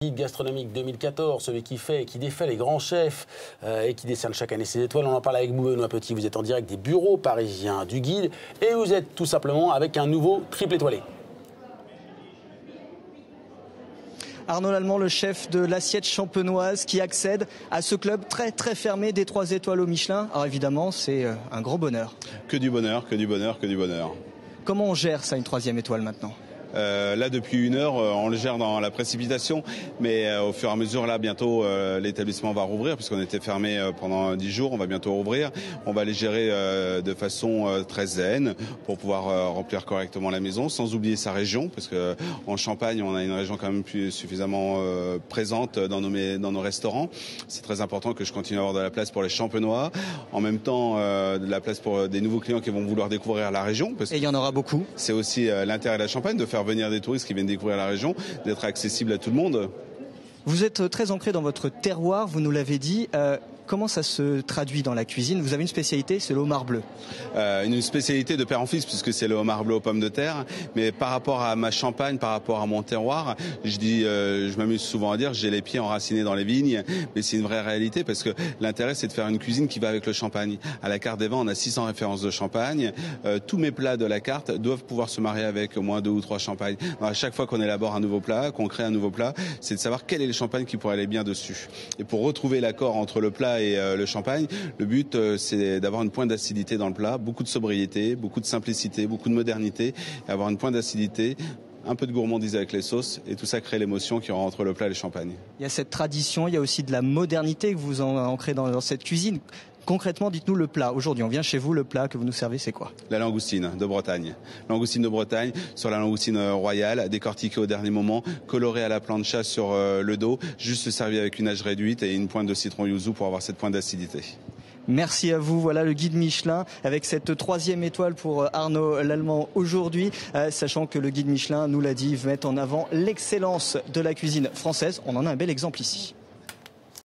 Guide gastronomique 2014, celui qui fait et qui défait les grands chefs et qui décerne chaque année ses étoiles. On en parle avec vous, Benoît Petit. Vous êtes en direct des bureaux parisiens du Guide et vous êtes tout simplement avec un nouveau triple étoilé. Arnaud Lallemand, le chef de l'assiette champenoise qui accède à ce club très très fermé des 3 étoiles au Michelin. Alors évidemment, c'est un grand bonheur. Que du bonheur, que du bonheur, que du bonheur. Comment on gère ça, une 3e étoile maintenant ? Là, depuis 1 heure, on le gère dans la précipitation, mais au fur et à mesure, là, bientôt, l'établissement va rouvrir, puisqu'on était fermé pendant 10 jours, on va bientôt rouvrir. On va les gérer de façon très zen pour pouvoir remplir correctement la maison, sans oublier sa région, parce que en Champagne, on a une région quand même plus suffisamment présente dans nos restaurants. C'est très important que je continue à avoir de la place pour les Champenois, en même temps de la place pour des nouveaux clients qui vont vouloir découvrir la région. Parce et il y en aura beaucoup. C'est aussi l'intérêt de la Champagne, de faire venir des touristes qui viennent découvrir la région, d'être accessible à tout le monde. Vous êtes très ancré dans votre terroir, vous nous l'avez dit. Comment ça se traduit dans la cuisine ? Vous avez une spécialité, c'est le homard bleu. Une spécialité de père en fils, puisque c'est le homard bleu aux pommes de terre. Mais par rapport à ma Champagne, par rapport à mon terroir, je m'amuse souvent à dire, j'ai les pieds enracinés dans les vignes. Mais c'est une vraie réalité, parce que l'intérêt, c'est de faire une cuisine qui va avec le champagne. À la carte des vins, on a 600 références de champagne. Tous mes plats de la carte doivent pouvoir se marier avec au moins 2 ou 3 champagnes. Alors, à chaque fois qu'on élabore un nouveau plat, qu'on crée un nouveau plat, c'est de savoir quel est le champagne qui pourrait aller bien dessus. Et pour retrouver l'accord entre le plat et le champagne, le but c'est d'avoir une pointe d'acidité dans le plat, beaucoup de sobriété, beaucoup de simplicité, beaucoup de modernité, et avoir une pointe d'acidité, un peu de gourmandise avec les sauces, et tout ça crée l'émotion qu'il y aura entre le plat et le champagne. Il y a cette tradition, il y a aussi de la modernité que vous ancrez dans cette cuisine. Concrètement, dites-nous le plat. Aujourd'hui, on vient chez vous, le plat que vous nous servez, c'est quoi ? La langoustine de Bretagne. Langoustine de Bretagne, sur la langoustine royale, décortiquée au dernier moment, colorée à la plancha sur le dos, juste servi avec une nage réduite et une pointe de citron yuzu pour avoir cette pointe d'acidité. Merci à vous. Voilà le guide Michelin avec cette 3e étoile pour Arnaud Lallemand aujourd'hui, sachant que le guide Michelin nous l'a dit, met en avant l'excellence de la cuisine française. On en a un bel exemple ici.